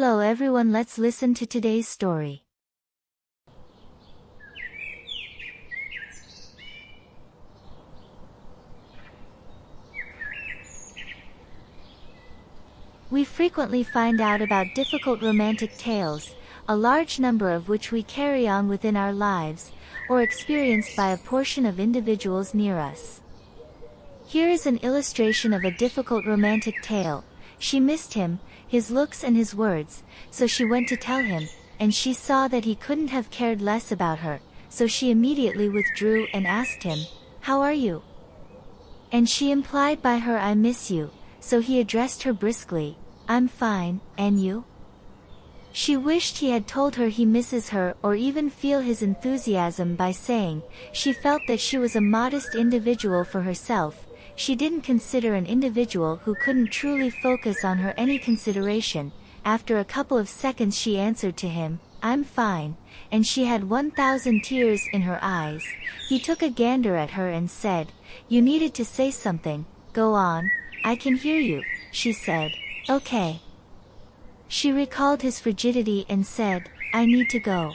Hello everyone, let's listen to today's story. We frequently find out about difficult romantic tales, a large number of which we carry on within our lives, or experienced by a portion of individuals near us. Here is an illustration of a difficult romantic tale. She missed him, his looks and his words, so she went to tell him, and she saw that he couldn't have cared less about her, so she immediately withdrew and asked him, "How are you?" And she implied by her "I miss you," so he addressed her briskly, "I'm fine, and you?" She wished he had told her he misses her or even feel his enthusiasm by saying, she felt that she was a modest individual for herself. She didn't consider an individual who couldn't truly focus on her any consideration. After a couple of seconds she answered to him, "I'm fine," and she had 1,000 tears in her eyes. He took a gander at her and said, "You needed to say something, go on, I can hear you," she said. "Okay." She recalled his frigidity and said, "I need to go."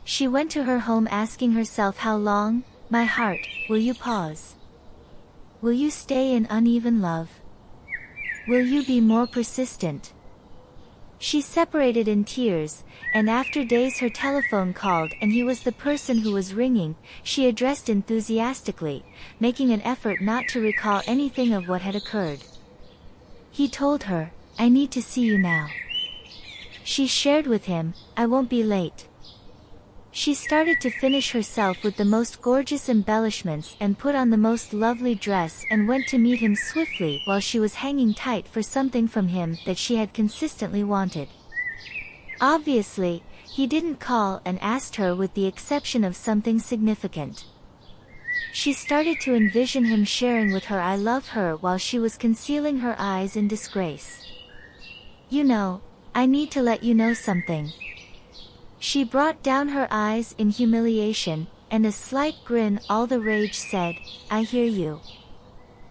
She went to her home asking herself, "How long, my heart, will you pause? Will you stay in uneven love? Will you be more persistent?" She separated in tears, and after days her telephone called and he was the person who was ringing. She addressed enthusiastically, making an effort not to recall anything of what had occurred. He told her, "I need to see you now." She shared with him, "I won't be late." She started to finish herself with the most gorgeous embellishments and put on the most lovely dress and went to meet him swiftly while she was hanging tight for something from him that she had consistently wanted. Obviously, he didn't call and asked her with the exception of something significant. She started to envision him sharing with her "I love her" while she was concealing her eyes in disgrace. "You know, I need to let you know something." She brought down her eyes in humiliation, and a slight grin all the rage said, "I hear you."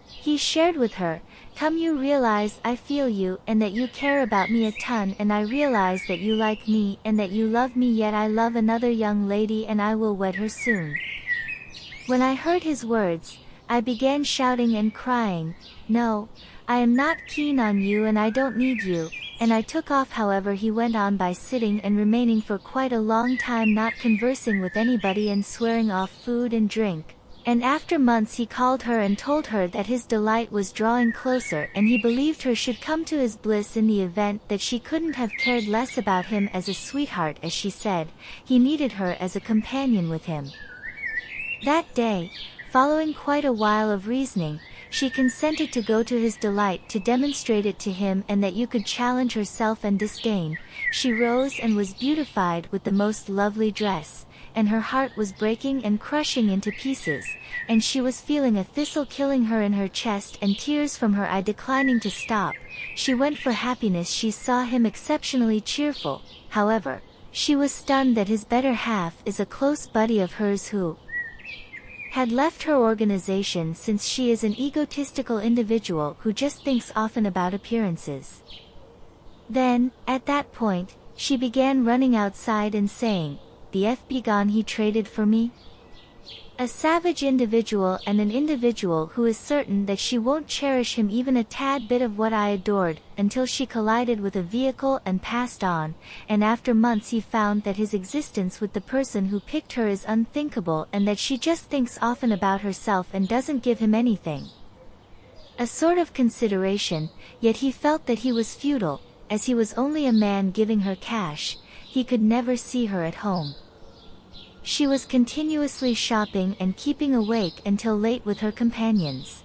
He shared with her, "Come, you realize I feel you and that you care about me a ton, and I realize that you like me and that you love me, yet I love another young lady and I will wed her soon." When I heard his words, I began shouting and crying, "No, I am not keen on you and I don't need you," and I took off. However, he went on by sitting and remaining for quite a long time not conversing with anybody and swearing off food and drink. And after months he called her and told her that his delight was drawing closer and he believed her should come to his bliss in the event that she couldn't have cared less about him as a sweetheart, as she said. He needed her as a companion with him. That day, following quite a while of reasoning, she consented to go to his delight to demonstrate it to him and that you could challenge herself and disdain. She rose and was beautified with the most lovely dress, and her heart was breaking and crushing into pieces, and she was feeling a thistle killing her in her chest and tears from her eye declining to stop. She went for happiness. She saw him exceptionally cheerful. However, she was stunned that his better half is a close buddy of hers who had left her organization, since she is an egotistical individual who just thinks often about appearances. Then, at that point, she began running outside and saying, "The F be gone, he traded for me?" A savage individual, and an individual who is certain that she won't cherish him even a tad bit of what I adored, until she collided with a vehicle and passed on, and after months he found that his existence with the person who picked her is unthinkable and that she just thinks often about herself and doesn't give him anything. A sort of consideration, yet he felt that he was futile, as he was only a man giving her cash. He could never see her at home. She was continuously shopping and keeping awake until late with her companions.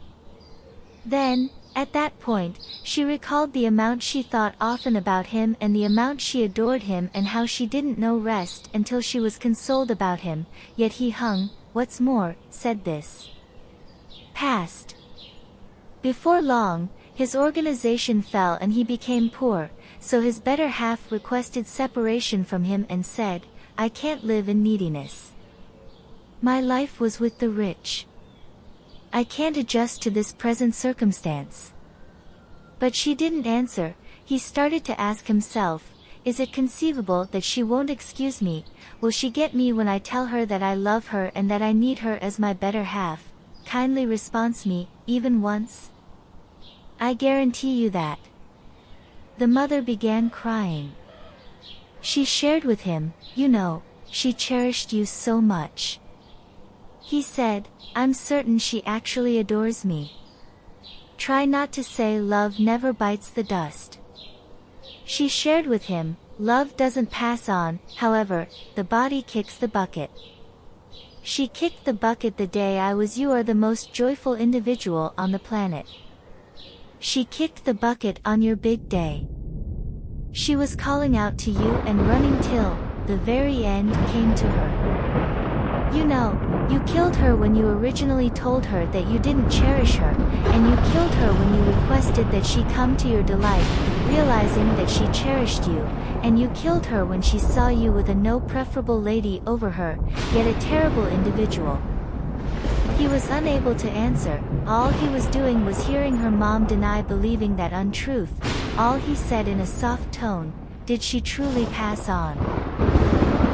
Then, at that point, she recalled the amount she thought often about him and the amount she adored him and how she didn't know rest until she was consoled about him, yet he hung, what's more, said this passed. Before long, his organization fell and he became poor, so his better half requested separation from him and said, "I can't live in neediness. My life was with the rich. I can't adjust to this present circumstance." But she didn't answer. He started to ask himself, is it conceivable that she won't excuse me? Will she get me when I tell her that I love her and that I need her as my better half? Kindly response me, even once? I guarantee you that. The mother began crying. She shared with him, you know, she cherished you so much. He said, I'm certain she actually adores me. Try not to say love never bites the dust. She shared with him, love doesn't pass on, however, the body kicks the bucket. She kicked the bucket the day I was. You are the most joyful individual on the planet. She kicked the bucket on your big day. She was calling out to you and running till the very end came to her. You know, you killed her when you originally told her that you didn't cherish her, and you killed her when you requested that she come to your delight, realizing that she cherished you, and you killed her when she saw you with a no preferable lady over her, yet a terrible individual. He was unable to answer. All he was doing was hearing her mom deny believing that untruth. All he said in a soft tone, did she truly pass on?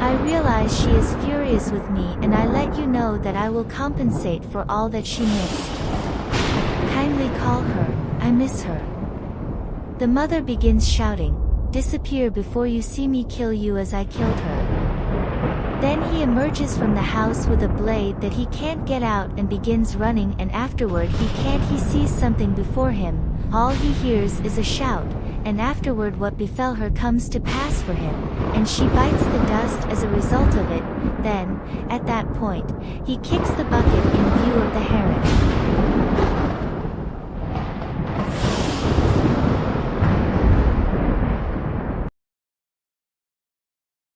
I realize she is furious with me, and I let you know that I will compensate for all that she missed. Kindly call her, I miss her. The mother begins shouting, disappear before you see me kill you as I killed her. Then he emerges from the house with a blade that he can't get out and begins running, and afterward he sees something before him. All he hears is a shout, and afterward what befell her comes to pass for him, and she bites the dust as a result of it. Then, at that point, he kicks the bucket in view of